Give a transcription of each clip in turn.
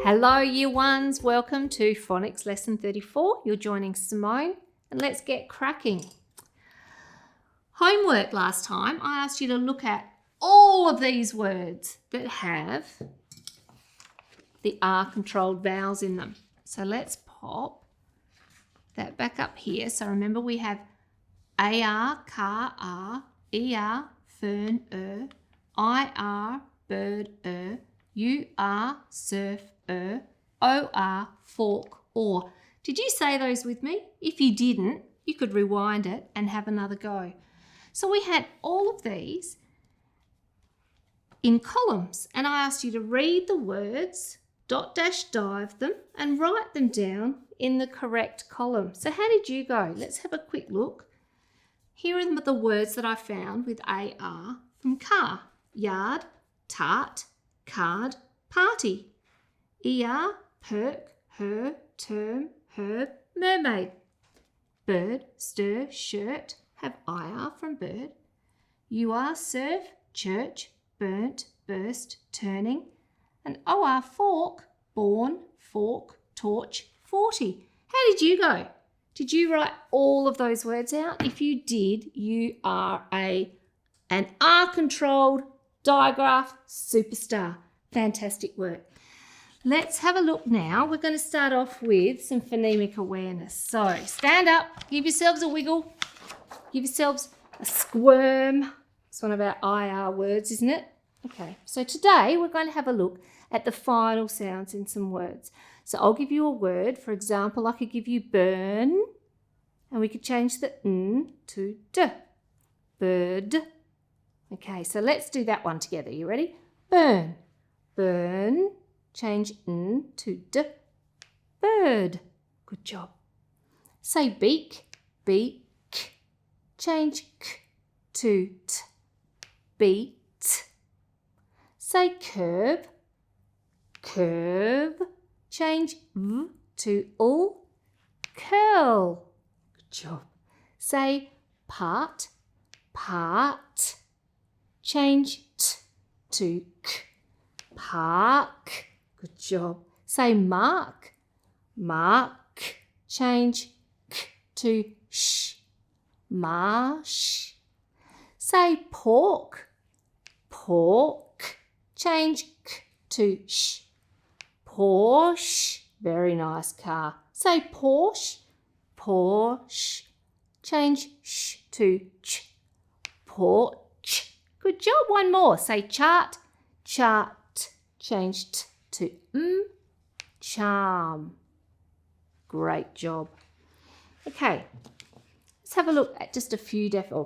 Hello Year 1s, welcome to Phonics Lesson 34. You're joining Simone and let's get cracking. Homework last time, I asked you to look at all of these words that have the R-controlled vowels in them. So let's pop that back up here. So remember we have AR, car, R, ER, fern, IR, bird, UR, surf, OR, fork, or. Did you say those with me? If you didn't, you could rewind it and have another go. So we had all of these in columns and I asked you to read the words, dot dash dive them and write them down in the correct column. So how did you go? Let's have a quick look. Here are the words that I found with AR from car. Yard, tart, card, party. ER, perk, her, term, herb, mermaid. Bird, stir, shirt, have IR from bird. UR, surf, church, burnt, burst, turning. And OR, fork, born, fork, torch, 40. How did you go? Did you write all of those words out? If you did, you are an R-controlled digraph superstar. Fantastic work. Let's have a look now. We're going to start off with some phonemic awareness. So stand up, give yourselves a wiggle, give yourselves a squirm. It's one of our IR words, isn't it? Okay, so today we're going to have a look at the final sounds in some words. So I'll give you a word. For example, I could give you burn, and we could change the N to D. Bird. Okay, so let's do that one together. You ready? Burn. Burn. Change N to D. Bird. Good job. Say beak. Beak. Change K to T. Beat. Say curve. Curve. Change V to U. Curl. Good job. Say part. Part. Change T to K. Park. Good job. Say mark. Mark. Change K to sh. Marsh. Say pork. Pork. Change K to sh. Porsche. Very nice car. Say Porsche. Porsche. Change sh to ch. Porch. Good job. One more. Say chart. Chart. Change T to charm. Great job. Okay, let's have a look at just a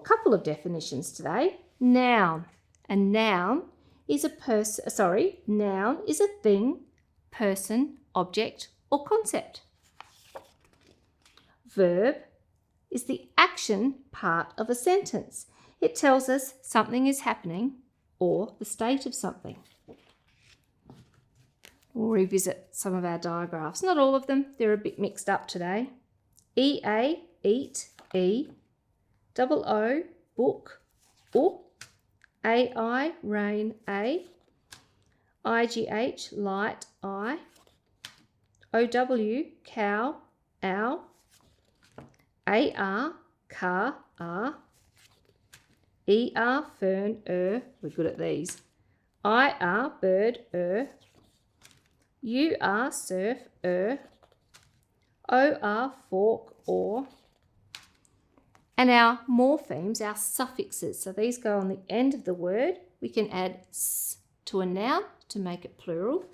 couple of definitions today. Noun. A noun is noun is a thing, person, object, or concept. Verb is the action part of a sentence. It tells us something is happening or the state of something. We'll revisit some of our digraphs. Not all of them, they're a bit mixed up today. EA, eat, E. O, book, O. AI, rain, A. IGH, light, I. OW, cow, ow. AR, car, R. ER, fern, we're good at these. IR, bird, UR, surf, OR, fork, or. And our morphemes, our suffixes, so these go on the end of the word. We can add s to a noun to make it plural,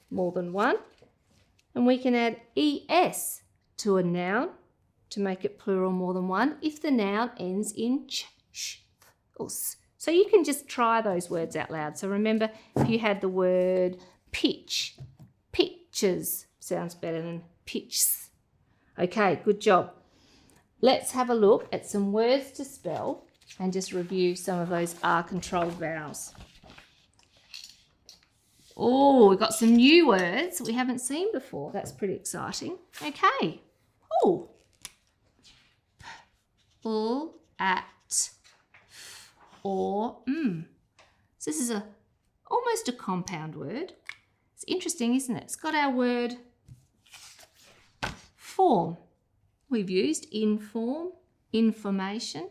more than one. And we can add es to a noun to make it plural, more than one, if the noun ends in ch, sh, or s. So you can just try those words out loud. So remember, if you had the word pitch, pitches sounds better than pitches. Okay, good job. Let's have a look at some words to spell and just review some of those R-controlled vowels. Oh, we've got some new words we haven't seen before. That's pretty exciting. Okay. Oh. At, or, So this is almost a compound word. It's interesting, isn't it? It's got our word form. We've used inform, information,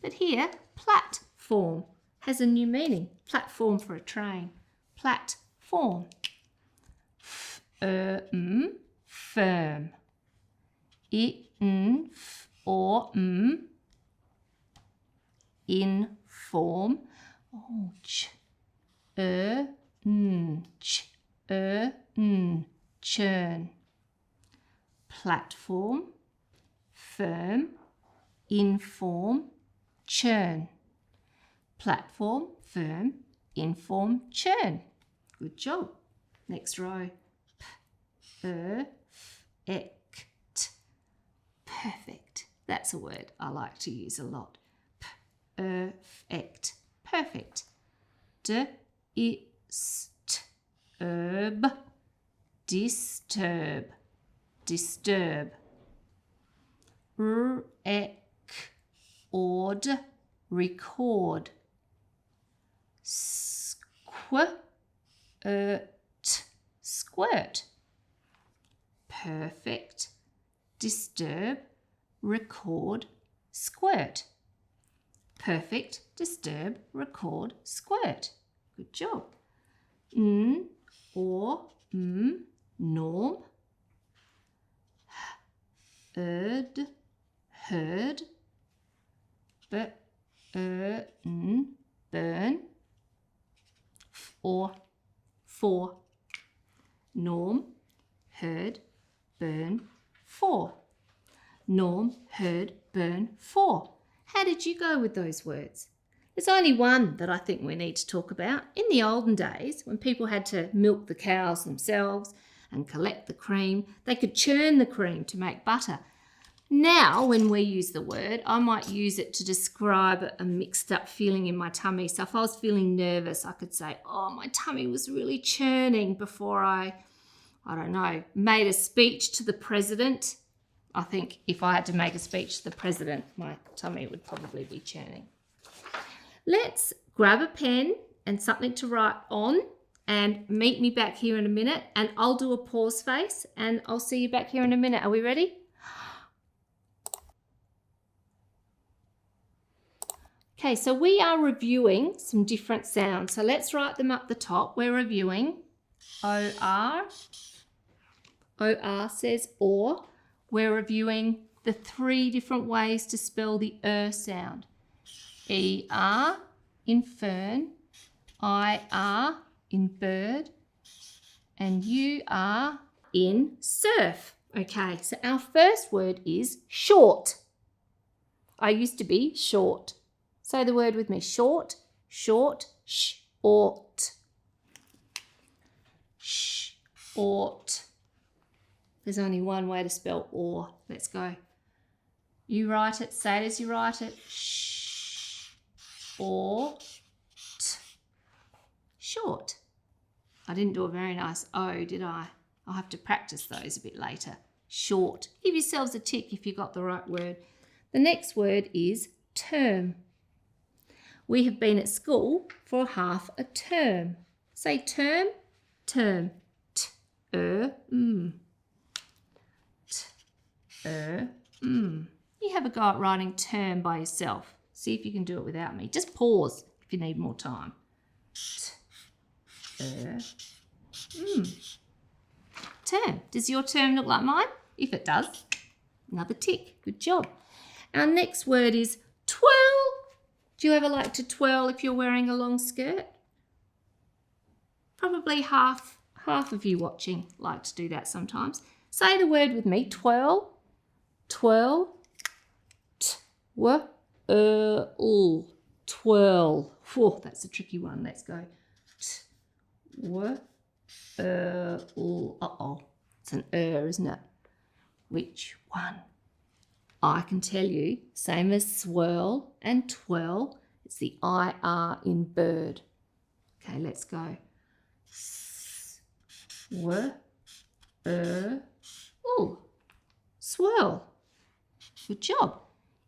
but here platform has a new meaning. Platform for a train. Platform. Firm. Inform. Oh, churn. Platform, firm, inform, churn. Platform, firm, inform, churn. Good job. Next row. Perfect. Perfect. That's a word I like to use a lot. Perfect. Perfect. Disturb. Disturb. Record. Squirt. Perfect. Disturb. Record. Squirt. Perfect. Disturb. Record. Squirt. Good job. Norm. Heard. Burn. Or for. Norm, heard, burn, for. Norm, heard, burn, for. How did you go with those words? There's only one that I think we need to talk about. In the olden days, when people had to milk the cows themselves and collect the cream, they could churn the cream to make butter. Now, when we use the word, I might use it to describe a mixed up feeling in my tummy. So if I was feeling nervous, I could say, oh, my tummy was really churning before I don't know, made a speech to the president. I think if I had to make a speech to the president, my tummy would probably be churning. Let's grab a pen and something to write on and meet me back here in a minute, and I'll do a pause face and I'll see you back here in a minute. Are we ready? Okay, so we are reviewing some different sounds. So let's write them up the top. We're reviewing OR. OR says or. We're reviewing the 3 different ways to spell the sound. ER in fern, IR in bird, and UR in surf. Okay, so our first word is short. I used to be short. Say the word with me. Short, short, short. Short. There's only one way to spell or. Let's go. You write it, say it as you write it. Short. Short. I didn't do a very nice O, did I? I'll have to practice those a bit later. Short. Give yourselves a tick if you got the right word. The next word is term. We have been at school for half a term. Say term, term. You have a go at writing term by yourself. See if you can do it without me. Just pause if you need more time. Term. Does your term look like mine? If it does, another tick. Good job. Our next word is twirl. Do you ever like to twirl if you're wearing a long skirt? Probably half of you watching like to do that sometimes. Say the word with me. Twirl. Twirl. Twirl. Twirl. Whew, that's a tricky one. Let's go. Twirl. Uh-oh. It's an isn't it? Which one? I can tell you, same as swirl and twirl, it's the IR in bird. Okay, let's go. Swirl. Good job.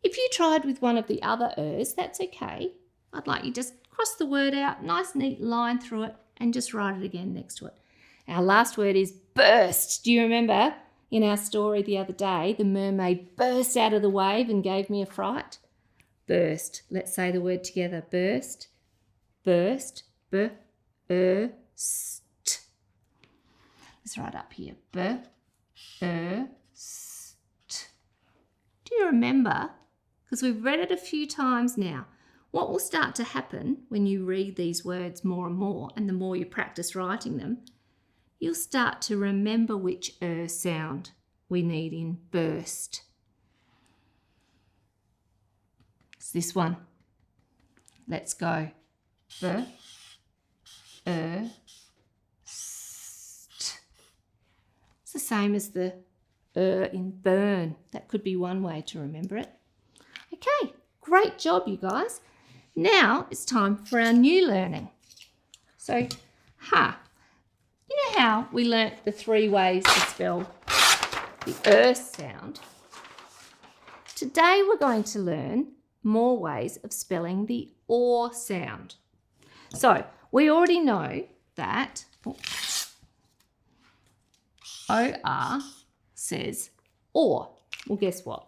If you tried with one of the other that's okay. I'd like you just cross the word out, nice neat line through it, and just write it again next to it. Our last word is burst. Do you remember in our story the other day, the mermaid burst out of the wave and gave me a fright? Burst. Let's say the word together. Burst, burst, burst. Let's write up here. Burst. Do you remember? Because we've read it a few times now. What will start to happen when you read these words more and more, and the more you practice writing them, you'll start to remember which sound we need in burst. It's this one. Let's go. St. It's the same as the in burn. That could be one way to remember it. Okay, great job, you guys. Now it's time for our new learning. So, you know how we learnt the 3 ways to spell the sound? Today we're going to learn more ways of spelling the or sound. So, we already know that OR says or. Well, guess what?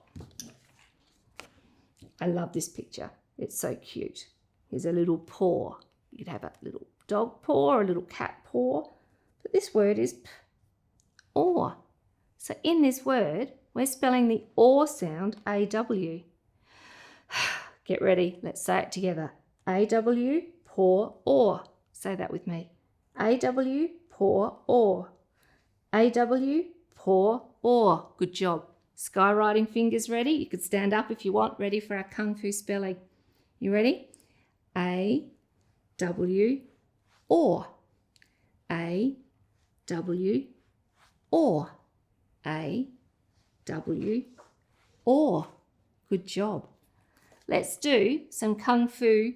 I love this picture. It's so cute. Here's a little paw. You could have a little dog paw or a little cat paw. But this word is p, or. So in this word, we're spelling the or sound AW. Get ready. Let's say it together. AW, paw, or. Say that with me. AW, paw, or. AW, paw, or. Good job. Skywriting fingers ready? You could stand up if you want. Ready for our Kung Fu spelling. You ready? A, W, or. A, W, or. A, W, or. Good job. Let's do some Kung Fu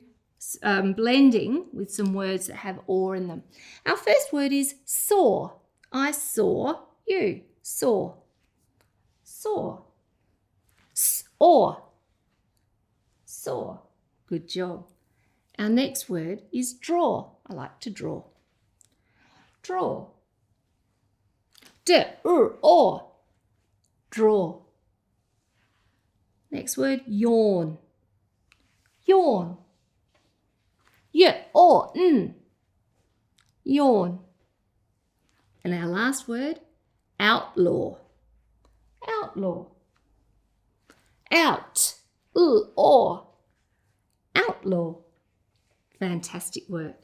blending with some words that have or in them. Our first word is saw. I saw you. Saw. Saw. Or. Saw. Good job. Our next word is draw. I like to draw. Draw. Or. Draw. Next word, yawn. Yawn. Yawn. And our last word, outlaw. Outlaw. Out. Or. Outlaw. Fantastic work.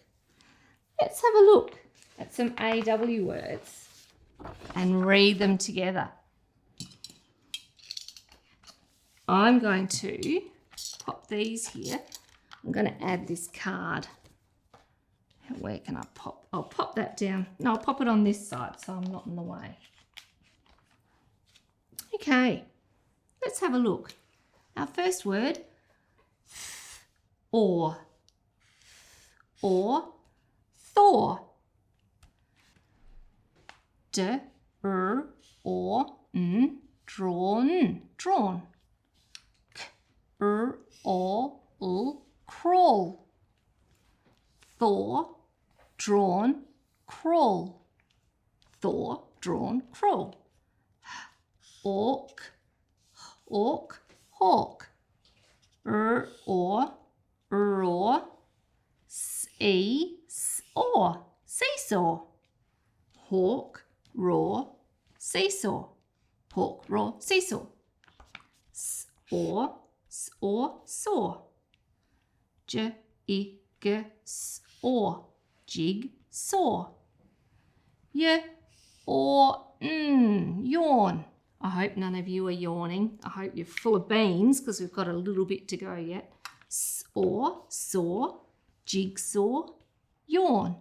Let's have a look at some AW words and read them together. I'm going to pop these here. I'm going to add this card. Where can I pop? I'll pop that down. No, I'll pop it on this side so I'm not in the way. Okay, let's have a look. Our first word, or. Or, Thor. Or, drawn. Drawn. Or, crawl. Thor, drawn, crawl. Thor, drawn, crawl. Orc, hawk. Or, roar. Or, seesaw. Hawk, roar, seesaw. Hawk, roar, seesaw. Or, saw. Or, jig, saw. Or, yawn. I hope none of you are yawning. I hope you're full of beans because we've got a little bit to go yet. Or, saw, jigsaw, yawn.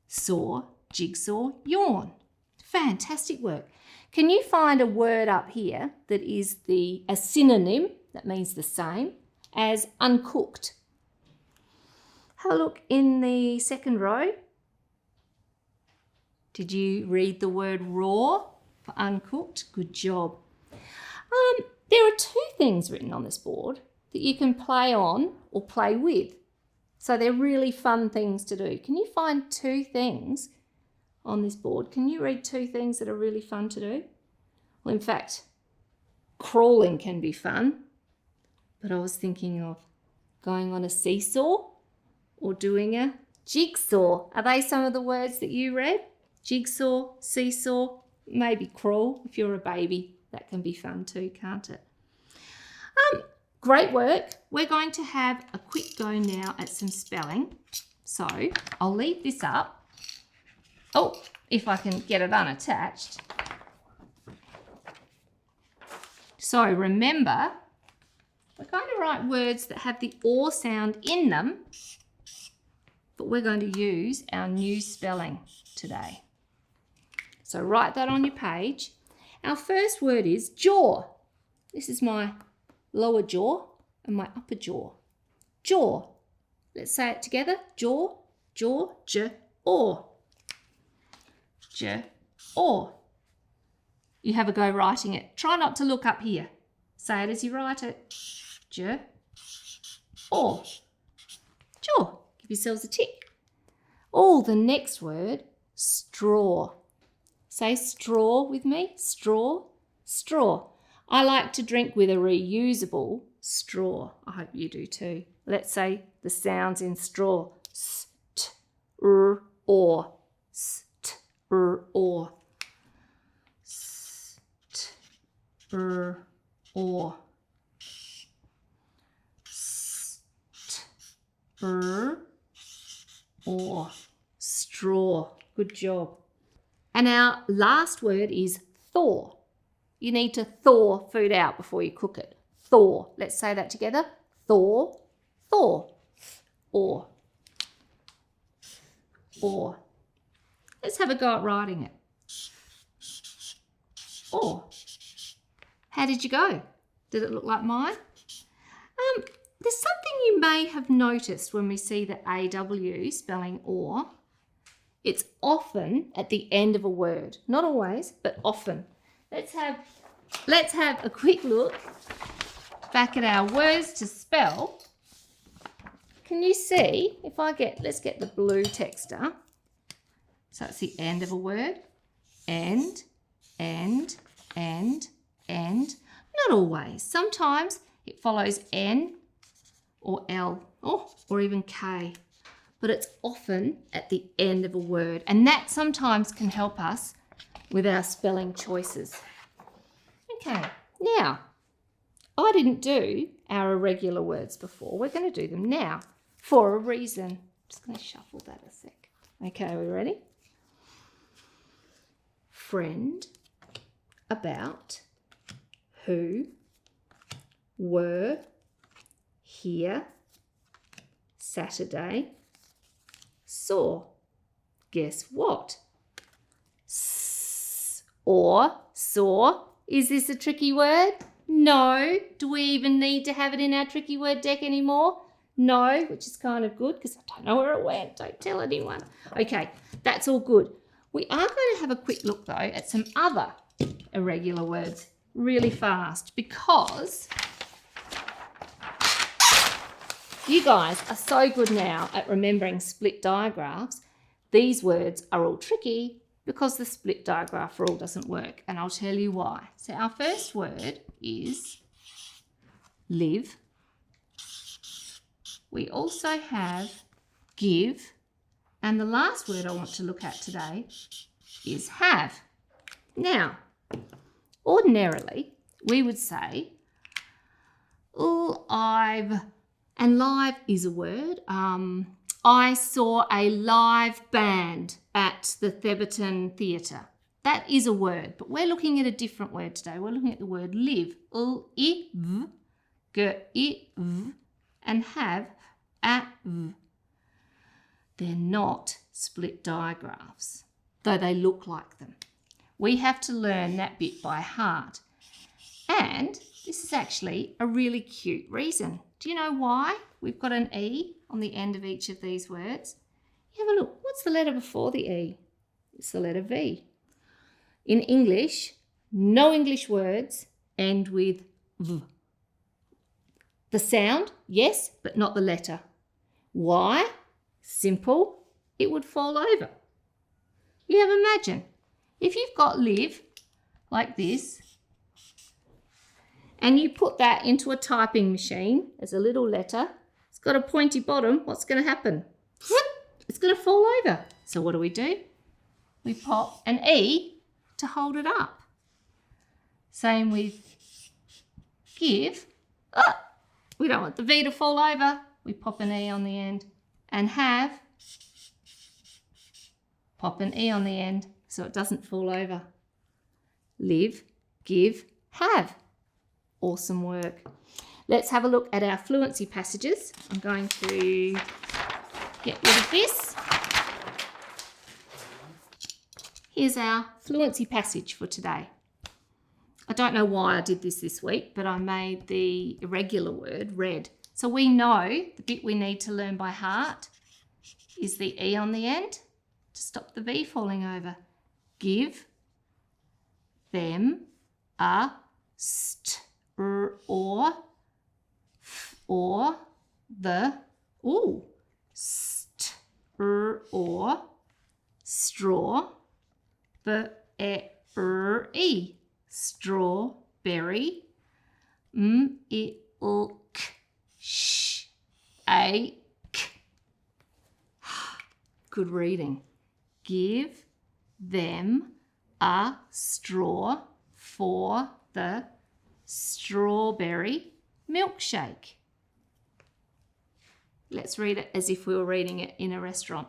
Saw, jigsaw, yawn. Fantastic work. Can you find a word up here that is a synonym, that means the same, as uncooked? Have a look in the second row. Did you read the word raw for uncooked? Good job. There are 2 things written on this board that you can play on or play with. So they're really fun things to do. Can you find 2 things on this board. Can you read two things that are really fun to do? Well, in fact, crawling can be fun, but I was thinking of going on a seesaw or doing a jigsaw. Are they some of the words that you read? Jigsaw, seesaw, maybe crawl. If you're a baby, that can be fun too, can't it? Great work. We're going to have a quick go now at some spelling. So I'll leave this up. Oh, if I can get it unattached. So remember, we're going to write words that have the or sound in them, but we're going to use our new spelling today. So write that on your page. Our first word is jaw. This is my lower jaw and my upper jaw. Jaw. Let's say it together. Jaw, jaw, j, or. J, or. You have a go writing it. Try not to look up here. Say it as you write it. J, or. Jaw. Give yourselves a tick. Oh, the next word, straw. Say straw with me. Straw, straw. I like to drink with a reusable straw. I hope you do too. Let's say the sounds in straw. St, r, or. St, r, or. St, r, or. St, r, or. Straw. Good job. And our last word is thaw. You need to thaw food out before you cook it. Thaw. Let's say that together. Thaw, thaw, or. Or. Let's have a go at writing it. Or. How did you go? Did it look like mine? There's something you may have noticed when we see the AW spelling or. It's often at the end of a word. Not always, but often. Let's have a quick look back at our words to spell. Can you see, if let's get the blue texter. So it's the end of a word. And. Not always. Sometimes it follows N or L or even K. But it's often at the end of a word. And that sometimes can help us with our spelling choices. Okay, now, I didn't do our irregular words before. We're going to do them now for a reason. I'm just going to shuffle that a sec. Okay, are we ready? Friend, about, who, were, here, Saturday, saw. Guess what? Or saw. Is this a tricky word? No. Do we even need to have it in our tricky word deck anymore? No, which is kind of good because I don't know where it went. Don't tell anyone. Okay, that's all good. We are going to have a quick look though at some other irregular words really fast because you guys are so good now at remembering split digraphs. These words are all tricky because the split digraph rule doesn't work, and I'll tell you why. So our first word is live. We also have give, and the last word I want to look at today is have. Now, ordinarily, we would say, and live is a word. I saw a live band at the Theberton Theatre. That is a word, but we're looking at a different word today. We're looking at the word live. L-I-V, G-I-V, and have, a-V. They're not split digraphs, though they look like them. We have to learn that bit by heart. And this is actually a really cute reason. Do you know why we've got an E on the end of each of these words? Have a look. What's the letter before the E? It's the letter V. In English, no English words end with V. The sound, yes, but not the letter. Why? Simple. It would fall over. You have imagine. If you've got live like this and you put that into a typing machine as a little letter, it's got a pointy bottom, what's going to happen? It's going to fall over. So what do? We pop an E to hold it up. Same with give. Oh, we don't want the V to fall over. We pop an E on the end. And have, pop an E on the end so it doesn't fall over. Live, give, have. Awesome work. Let's have a look at our fluency passages. I'm going to get rid of this. Here's our fluency passage for today. I don't know why I did this week, but I made the irregular word red. So we know the bit we need to learn by heart is the E on the end to stop the V falling over. Give them a or the or straw e strawberry ache. Good reading. Give them a straw for the strawberry milkshake. Let's read it as if we were reading it in a restaurant.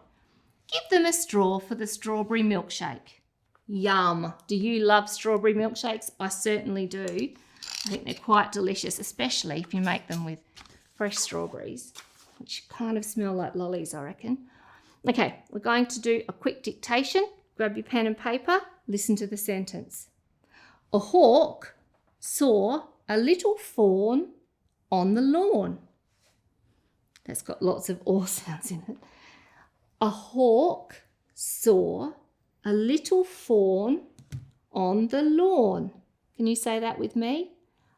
Give them a straw for the strawberry milkshake. Yum. Do you love strawberry milkshakes? I certainly do. I think they're quite delicious, especially if you make them with fresh strawberries, which kind of smell like lollies, I reckon. Okay, we're going to do a quick dictation. Grab your pen and paper. Listen to the sentence. A hawk saw a little fawn on the lawn. That's got lots of or sounds in it. A hawk saw a little fawn on the lawn. Can you say that with me?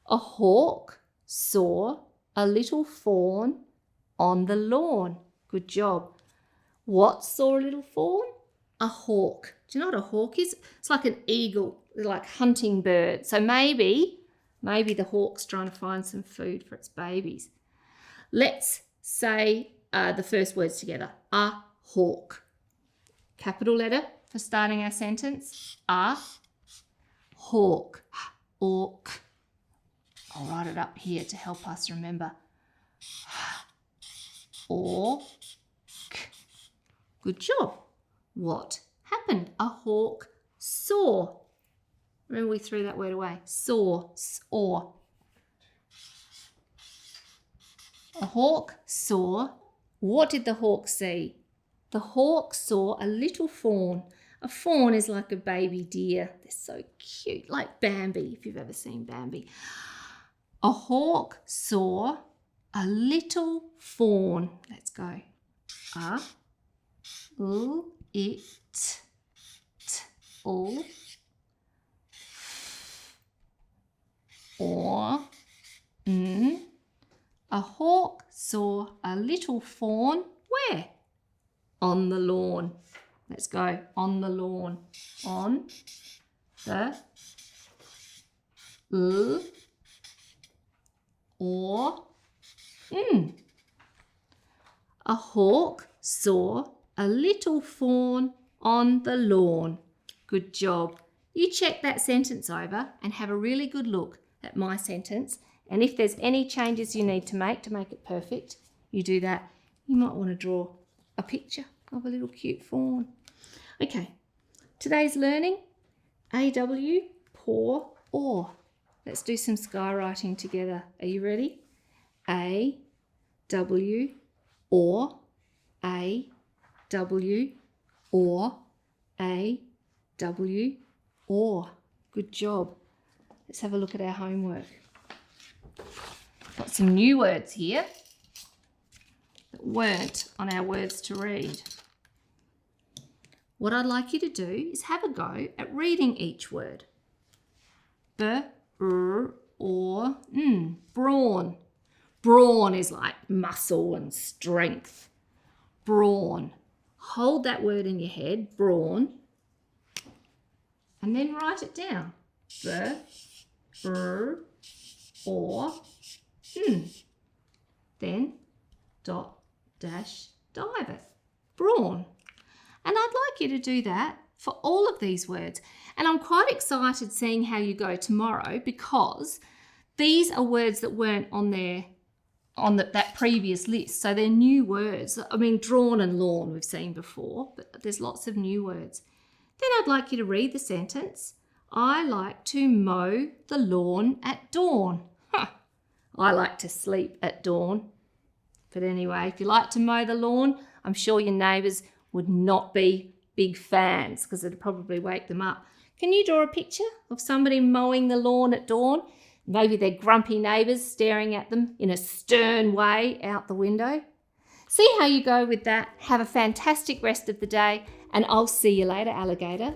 A hawk saw a little fawn on the lawn. Good job. What saw a little fawn? A hawk. Do you know what a hawk is? It's like an eagle, like hunting bird. So maybe the hawk's trying to find some food for its babies. Let's say the first words together. A hawk. Capital letter for starting our sentence. A hawk. Hawk. I'll write it up here to help us remember. Or. Good job. What happened? A hawk saw. Remember we threw that word away. Saw. Saw. A hawk saw. What did the hawk see? The hawk saw a little fawn. A fawn is like a baby deer. They're so cute, like Bambi, if you've ever seen Bambi. A hawk saw a little fawn. Let's go. A, l, it, t, o, or, n. A hawk saw a little fawn. Where? On the lawn. Let's go. On the lawn. On the l or n. A hawk saw a little fawn on the lawn. Good job. You check that sentence over and have a really good look at my sentence. And if there's any changes you need to make it perfect, you do that. You might want to draw a picture of a little cute fawn. Okay, today's learning, AW, pour, or. Let's do some skywriting together. Are you ready? A, W, or, A, W, or, A, W, or. Good job. Let's have a look at our homework. Got some new words here that weren't on our words to read. What I'd like you to do is have a go at reading each word. B, or, n. Brawn. Brawn is like muscle and strength. Brawn. Hold that word in your head, brawn, And then write it down. Or, then dot dash diveth. Brawn. And I'd like you to do that for all of these words. And I'm quite excited seeing how you go tomorrow, because these are words that weren't on there on that previous list. So they're new words. I mean, drawn and lawn we've seen before, but there's lots of new words. Then I'd like you to read the sentence. I like to mow the lawn at dawn. I like to sleep at dawn. But anyway, if you like to mow the lawn, I'm sure your neighbours would not be big fans because it'd probably wake them up. Can you draw a picture of somebody mowing the lawn at dawn? Maybe they're grumpy neighbours staring at them in a stern way out the window. See how you go with that. Have a fantastic rest of the day, and I'll see you later, alligator.